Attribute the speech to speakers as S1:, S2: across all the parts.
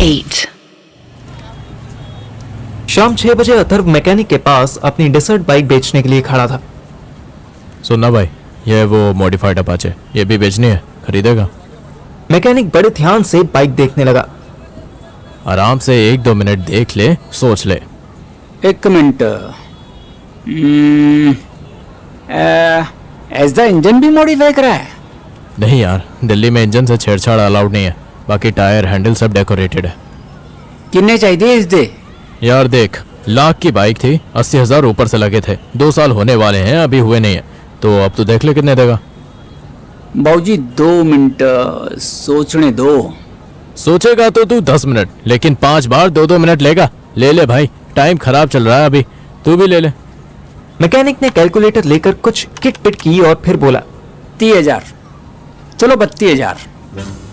S1: 8.
S2: शाम 6 बजे अथर्व मैकेनिक के पास अपनी डेजर्ट बाइक बेचने के लिए खड़ा था।
S3: सुनना भाई, ये है वो मॉडिफाइड अपाचे, ये भी बेचनी है, खरीदेगा?
S2: मैकेनिक बड़े ध्यान से बाइक देखने लगा।
S3: आराम से 1-2 मिनट देख ले, सोच ले।
S4: एक मिनट, एज द इंजन भी मॉडिफाई करा है?
S3: नहीं यार, दिल्ली में इंजन से छेड़छाड़ अलाउड नहीं है। बाकी टायर हैंडल सब डेकोरेटेड है।
S4: कितने चाहिए इस दे?
S3: यार देख, लाख की बाइक थी, 80,000 ऊपर से लगे थे। 2 साल होने वाले हैं, अभी हुए नहीं है, तो अब तो देख ले कितने देगा।
S4: बाबूजी 2 मिनट सोचने दो।
S3: सोचेगा तो तू 10 मिनट, लेकिन 5 बार 2-2 मिनट लेगा। ले ले भाई, टाइम खराब चल रहा है अभी, तू भी ले ले।
S2: मैकेनिक ने कैलकुलेटर लेकर कुछ किट पिट की और फिर बोला
S4: 30,000, चलो 32,000।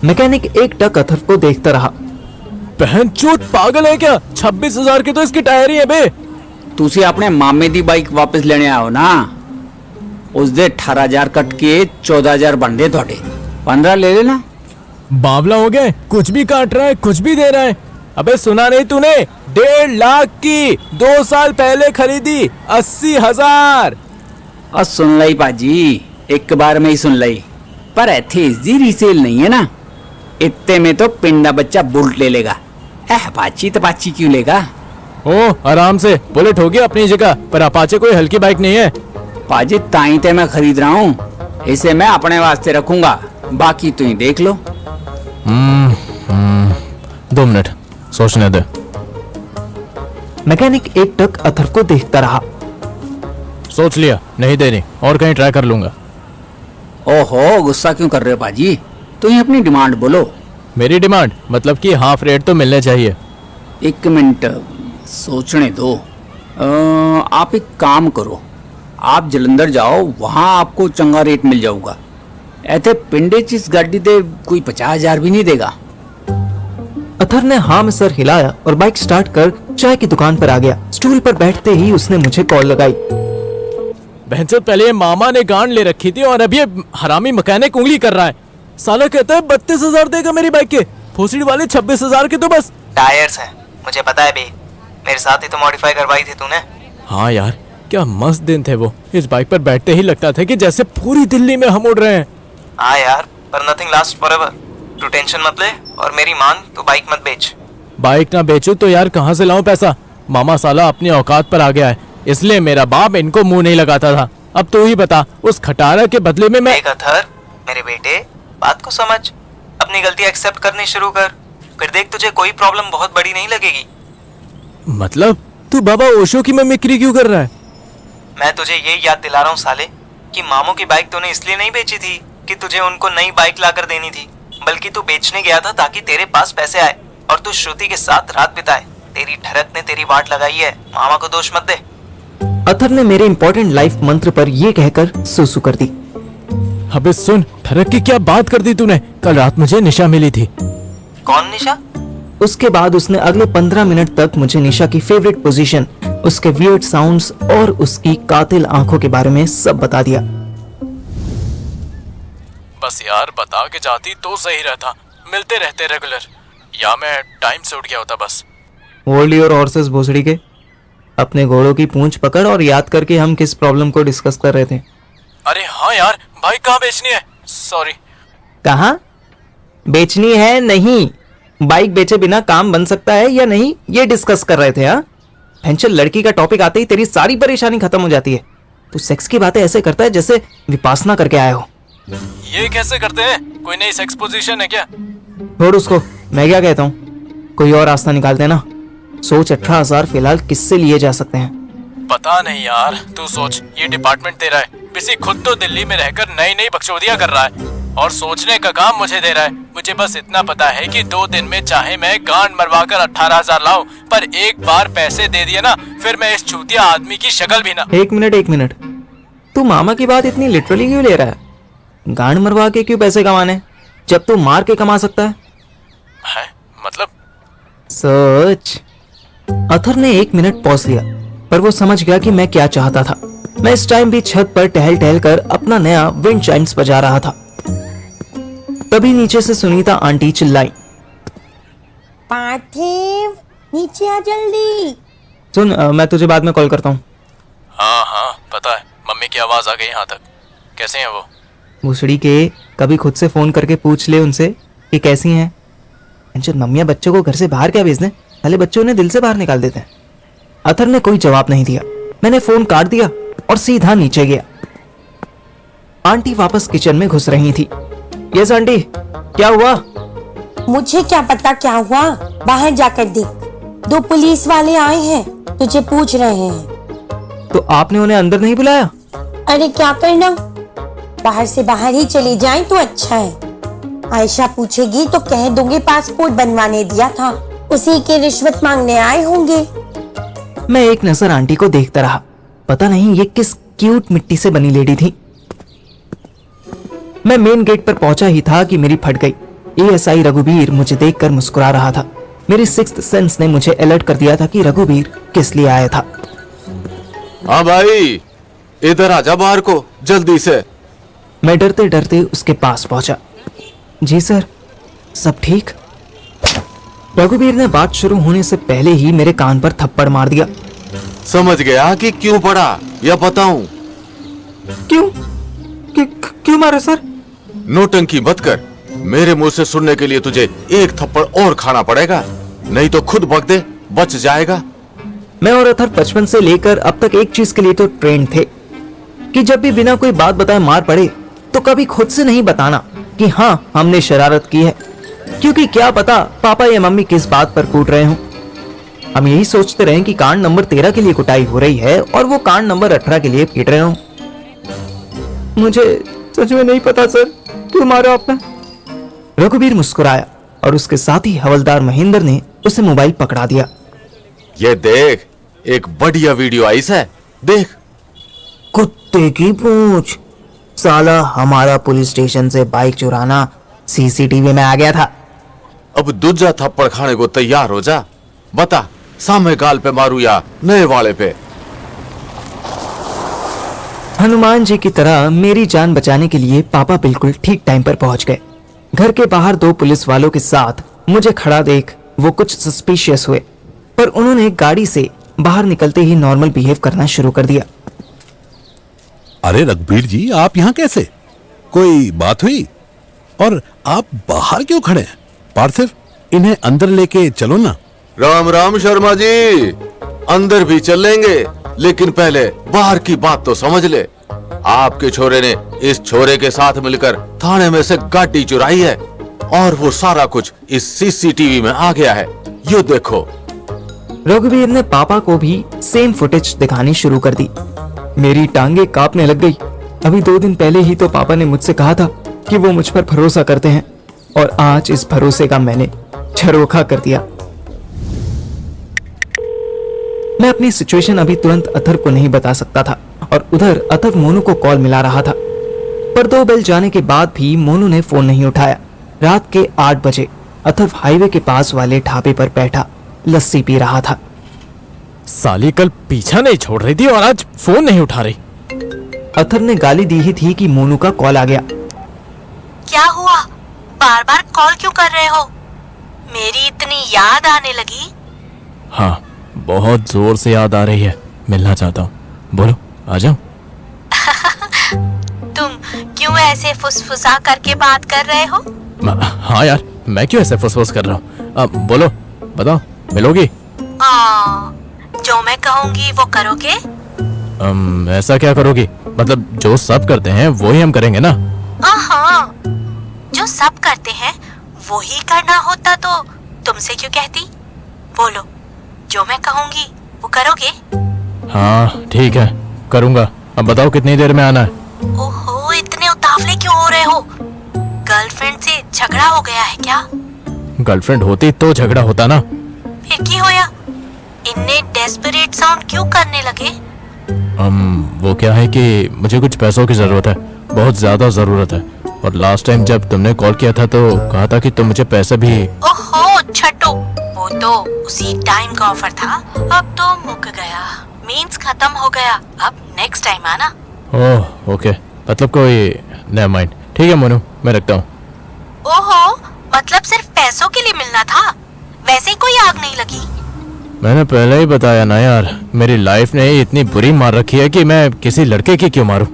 S2: मैकेनिक एक टक अथर्व को देखता रहा।
S3: बहनचोद पागल है क्या? 26,000 के तो इसकी टायर ही है बे।
S4: तुसी अपने मामे दी बाइक वापस लेने आओ ना, उस दे 18,000 कट के 14,000 बन दे थोड़े, 15 ले लेना।
S3: बावला हो गए, कुछ भी काट रहा है, कुछ भी दे रहा है। अबे सुना नहीं तूने? 1.5 लाख की 2 साल पहले खरीदी, 80,000।
S4: और सुन लाई पाजी, एक बार में ही सुन लाई, पर एथेजी रीसेल नहीं है ना, इतने में तो पिंडा बच्चा बुलेट ले लेगा। अपाची तपाची क्यों लेगा?
S3: ओ आराम से, बुलेट होगी अपनी जगह, पर अपाचे कोई हल्की बाइक नहीं है।
S4: पाजी ताई ते मैं खरीद रहा हूँ, इसे मैं अपने वास्ते रखूंगा, बाकी तू ही देख लो।
S3: 2 मिनट सोचने दे।
S2: मैकेनिक एक टक अथर्व को देखता रहा।
S3: सोच लिया, नहीं देनी, और कहीं ट्राई कर लूंगा।
S4: ओहो, गुस्सा क्यों कर रहे हो पाजी? तू ही अपनी डिमांड बोलो।
S3: मेरी डिमांड मतलब कि हाफ रेट तो मिलने चाहिए।
S4: एक मिनट सोचने दो। आप एक काम करो, आप जलंधर जाओ, वहां आपको चंगा रेट मिल जाऊगा। ऐसे पिंडे चिस गाड़ी दे कोई 50,000 भी नहीं देगा।
S2: अथर्व ने हाँ में सर हिलाया और बाइक स्टार्ट कर चाय की दुकान पर आ गया। स्टूल पर बैठते ही उसने मुझे कॉल लगाई।
S3: बहनचोद, पहले ये मामा ने गांड ले रखी थी और अब ये हरामी मैकेनिक उंगली कर रहा है। साला कहता है 32,000 देगा मेरी बाइक के, भोसड़ी वाले 26,000 के तो बस
S5: टायर्स हैं, मुझे पता है बे, मेरे साथ ही तो मॉडिफाई करवाई थी तूने।
S3: हाँ यार, क्या मस्त दिन थे वो। इस बाइक पर बैठते ही लगता था कि जैसे पूरी दिल्ली में हम उड़ रहे हैं।
S5: हाँ यार, पर नथिंग लास्ट फॉरएवर। तू टेंशन मत ले और मेरी मान, तू बाइक मत बेच।
S3: बाइक ना बेचू तो यार कहाँ से लाऊं पैसा? मामा साला अपनी औकात पर आ गया है, इसलिए मेरा बाप इनको मुंह नहीं लगाता था। अब तू ही बता, उस खटारा के बदले में मैं।
S5: देख अथर, मेरे बेटे, बात को समझ, अपनी गलती एक्सेप्ट करनी शुरू कर, फिर देख तुझे कोई प्रॉब्लम बहुत बड़ी नहीं लगेगी।
S3: मतलब तू बाबा ओशो की मिमिक्री क्यों कर रहा है?
S5: मैं तुझे ये याद दिला रहा हूँ साले, कि मामू की बाइक तूने इसलिए नहीं बेची थी कि तुझे उनको नई बाइक लाकर देनी थी, बल्कि तू बेचने गया था ताकि तेरे पास पैसे आए और तू श्रुति के साथ रात बिताए। तेरी ढरक ने तेरी वाट लगाई है, मामा को दोष मत दे।
S2: अथर्व ने मेरे इंपॉर्टेंट लाइफ मंत्र पर यह कहकर सुसु कर दी।
S3: अबे सुन, ठरक की क्या बात कर दी तूने? कल रात मुझे निशा मिली थी।
S5: कौन निशा?
S2: उसके बाद उसने अगले 15 मिनट तक मुझे निशा की फेवरेट पोजीशन, उसके वियर्ड साउंड्स और उसकी कातिल आंखों के बारे में सब बता दिया।
S3: बस यार बता के जाती तो सही रहता, मिलते रहते रेगुलर, या मैं टाइम से उठ गया होता बस।
S2: होल्ड योर हॉर्सेस भोसड़ी के, अपने घोड़ों की पूंछ पकड़ और याद करके हम किस प्रॉब्लम को डिस्कस कर रहे थे।
S3: अरे हाँ यार, बाइक कहाँ बेचनी है? सॉरी।
S2: कहाँ बेचनी है? नहीं, बाइक बेचे बिना काम बन सकता है या नहीं, ये डिस्कस कर रहे थे। हाँ, पेंशन लड़की का टॉपिक आते ही तेरी सारी परेशानी खत्म हो जाती है। तू सेक्स की बातें ऐसे करता है जैसे विपासना करके आया हो।
S3: ये कैसे करते हैं? कोई नई सेक्स पोजीशन है क्या?
S2: छोड़ उसको, मैं क्या कहता हूँ, कोई और रास्ता निकालते हैं ना। सोच 18,000 फिलहाल किससे लिए जा सकते हैं?
S3: पता नहीं यार, तू सोच, ये डिपार्टमेंट तेरा है, किसी खुद तो दिल्ली में रहकर नई नई बकचोदियां कर रहा है और सोचने का काम मुझे दे रहा है। मुझे बस इतना पता है कि 2 दिन में चाहे मैं गांड मरवाकर 18,000 लाऊं, पर एक बार पैसे दे दिए ना, फिर मैं इस चूतिया आदमी की शक्ल भी ना।
S2: एक मिनट, तू मामा की बात इतनी लिटरली क्यों ले रहा है? गांड मरवा के क्यों पैसे कमाने, जब तू मार के कमा सकता है?
S3: मतलब
S2: सच। अथर ने 1 मिनट पॉज लिया, पर वो समझ गया कि मैं क्या चाहता था। मैं इस टाइम भी छत पर टहल टहल कर अपना नया विंड चाइम्स बजा रहा था। तभी नीचे से सुनीता आंटी चिल्लाई,
S1: पार्थिव नीचे आ जल्दी।
S2: सुन मैं तुझे बाद में कॉल करता हूँ।
S3: हाँ हाँ पता है, मम्मी की आवाज आ गई यहाँ तक। कैसे हैं वो?
S2: भूसड़ी के, कभी खुद से फोन करके पूछ ले उनसे कि कैसी हैं। मम्मियाँ बच्चों को घर से बाहर क्या भेजने, पहले बच्चों ने दिल से बाहर निकाल देते हैं। अथर ने कोई जवाब नहीं दिया। मैंने फोन काट दिया और सीधा नीचे गया। आंटी वापस किचन में घुस रही थी। यस आंटी, क्या हुआ?
S1: मुझे क्या पता क्या हुआ, बाहर जाकर देख। 2 पुलिस वाले आए हैं, तुझे पूछ रहे हैं।
S2: तो आपने उन्हें अंदर नहीं बुलाया?
S1: अरे क्या करना, बाहर से बाहर ही चले जाएं तो अच्छा है। आयशा पूछेगी तो कह दूंगी पासपोर्ट बनवाने दिया था, उसी के रिश्वत मांगने आए होंगे।
S2: मैं एक नजर आंटी को देखता रहा। पता नहीं ये किस क्यूट मिट्टी से बनी लेडी थी। मैं मेन गेट पर पहुंचा ही था कि मेरी फट गई। एएसआई रघुबीर मुझे देखकर मुस्कुरा रहा था। मेरी सिक्स्थ सेंस ने मुझे अलर्ट कर दिया था कि रघुबीर किस लिए आया था।
S6: हाँ भाई, इधर आजा बाहर को जल्दी से।
S2: मैं डरते डरते उसके पास पहुंचा। जी सर, सब ठीक? रघुबीर ने बात शुरू होने से पहले ही मेरे कान पर थप्पड़ मार दिया।
S6: समझ गया कि क्यों पड़ा या बताऊं?
S2: क्यों क्यों मारा सर?
S6: नोटंकी मत कर। मेरे मुंह से सुनने के लिए तुझे एक थप्पड़ और खाना पड़ेगा, नहीं तो खुद बक दे, बच जाएगा।
S2: मैं और अथर बचपन से लेकर अब तक एक चीज के लिए तो ट्रेंड थे कि जब भी बिना कोई बात बताए मार पड़े तो कभी खुद से नहीं बताना कि हाँ हमने शरारत की है, क्योंकि क्या पता पापा या मम्मी किस बात पर कूट रहे हों। हम यही सोचते रहे कि कांड नंबर 13 के लिए कुटाई हो रही है और वो कांड नंबर 18 के लिए पीट रहे हों। मुझे सच में नहीं पता सर, क्यों मारा आपने? रघुबीर मुस्कुराया और उसके साथ ही हवलदार महेंद्र ने उसे मोबाइल पकड़ा दिया।
S6: ये देख, एक बढ़िया वीडियो आई है, देख।
S2: कुत्ते की पूंछ, साला हमारा पुलिस स्टेशन से बाइक चुराना सीसीटीवी में आ गया था।
S6: अब दूजा थप्पड़ खाने को तैयार हो जा। बता, सामने गाल पे मारू या नए वाले पे?
S2: हनुमान जी की तरह मेरी जान बचाने के लिए पापा बिल्कुल ठीक टाइम पर पहुंच गए। घर के बाहर 2 पुलिस वालों के साथ मुझे खड़ा देख वो कुछ सस्पिशियस हुए, पर उन्होंने गाड़ी से बाहर निकलते ही नॉर्मल बिहेव करना शुरू कर दिया।
S7: अरे रघुबीर जी, आप यहाँ कैसे? कोई बात हुई? और आप बाहर क्यों खड़े हैं? पार्थिव, इन्हें अंदर लेके चलो ना।
S6: राम राम शर्मा जी, अंदर भी चलेंगे, लेकिन पहले बाहर की बात तो समझ ले। आपके छोरे ने इस छोरे के साथ मिलकर थाने में से गाड़ी चुराई है और वो सारा कुछ इस सीसीटीवी में आ गया है, ये देखो।
S2: रघुवीर ने पापा को भी सेम फुटेज दिखानी शुरू कर दी। मेरी टांगे कांपने लग गई। अभी 2 दिन पहले ही तो पापा ने मुझसे कहा था कि वो मुझ पर भरोसा करते हैं, और आज इस भरोसे का मैंने झरोखा कर दिया। मैं अपनी सिचुएशन अभी तुरंत अथर को नहीं बता सकता था, और उधर अथर मोनू को कॉल मिला रहा था, पर 2 बेल जाने के बाद भी मोनू ने फोन नहीं उठाया। रात के 8 बजे अथर हाईवे के पास वाले ढाबे पर बैठा लस्सी पी रहा था।
S3: साली कल पीछा नहीं छोड़ रही थी और आज फोन नहीं उठा रही।
S2: अथर ने गाली दी ही थी कि मोनू का कॉल आ गया।
S8: क्या हुआ, बार बार कॉल क्यों कर रहे हो? मेरी इतनी याद आने लगी।
S3: हाँ, बहुत जोर से याद आ रही है, मिलना चाहता हूँ। बोलो, आ जाओ।
S8: तुम क्यों ऐसे फुसफुसा करके बात कर रहे हो?
S3: हाँ यार, मैं क्यों ऐसे फुसफुस कर रहा हूँ? बोलो, बताओ, मिलोगी?
S8: जो मैं कहूँगी वो करोगे?
S3: ऐसा क्या करोगी? मतलब जो सब करते हैं वो ही हम करेंगे ना?
S8: हाँ, जो सब करते हैं वो ही करना होता तो तुमसे क्यों कहती? बोलो, जो मैं कहूँगी वो करोगे?
S3: हाँ ठीक है, करूँगा। अब बताओ कितनी देर में आना है?
S8: ओहो, इतने उतावले क्यों हो रहे हो? गर्लफ्रेंड से झगड़ा हो गया है क्या?
S3: गर्लफ्रेंड होती तो झगड़ा होता ना।
S8: फिर क्या होया? इतने डेस्परेट साउंड क्यों करने लगे?
S3: वो क्या है कि मुझे कुछ पैसों की जरूरत है, बहुत ज्यादा जरूरत है। और लास्ट टाइम जब तुमने कॉल किया था तो कहा था कि तुम मुझे पैसे भी।
S8: ओहो छट्टू, वो तो उसी टाइम का ऑफर था, अब तो मुक गया, मीन्स खत्म हो गया। अब नेक्स्ट टाइम आना।
S3: ओह ओके, मतलब कोई नेवर माइंड। ठीक है मोनू, मैं रखता हूँ।
S8: ओहो, मतलब सिर्फ पैसों के लिए मिलना था? वैसे ही कोई आग नहीं लगी।
S3: मैंने पहले ही बताया ना यार, मेरी लाइफ ने इतनी बुरी मार रखी है कि मैं किसी लड़के की क्यों मारूं।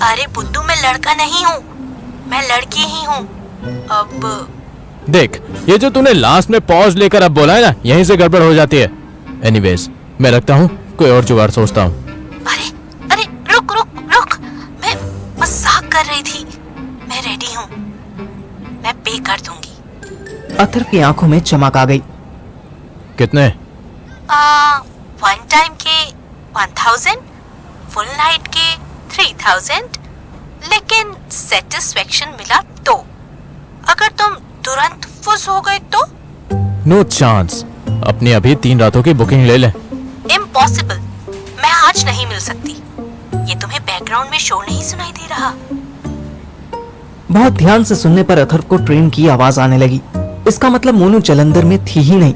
S8: अरे बुद्धू, मैं लड़का नहीं हूँ, मैं लड़की ही हूँ। अब
S3: देख, ये जो तूने लास्ट में पॉज लेकर अब बोला है ना, यहीं से गड़बड़ हो जाती है। एनीवेज, मैं रखता हूँ, कोई और जुगाड़ सोचता हूँ।
S8: अरे अरे रुक रुक रुक, मैं मजाक कर रही थी। मैं रेडी हूँ, मैं पे कर दूंगी।
S2: अथर्व की आंखों में चमक आ गई।
S3: कितने?
S8: वन टाइम के 1000, फुल नाइट के 3000, लेकिन सेटिस्फेक्शन मिला तो। अगर तुम तुरंत फुस हो गए तो?
S3: No chance. अपनी अभी 3 रातों की बुकिंग ले ले।
S8: इम्पॉसिबल, मैं आज नहीं मिल सकती। ये तुम्हें बैकग्राउंड में शोर नहीं सुनाई दे रहा?
S2: बहुत ध्यान से सुनने पर अथर्व को ट्रेन की आवाज आने लगी। इसका मतलब मोनू जलंधर में थी ही नहीं।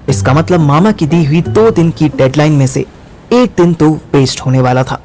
S2: इसका मतलब मामा की दी हुई 2 दिन की डेडलाइन में से 1 दिन तो वेस्ट होने वाला था।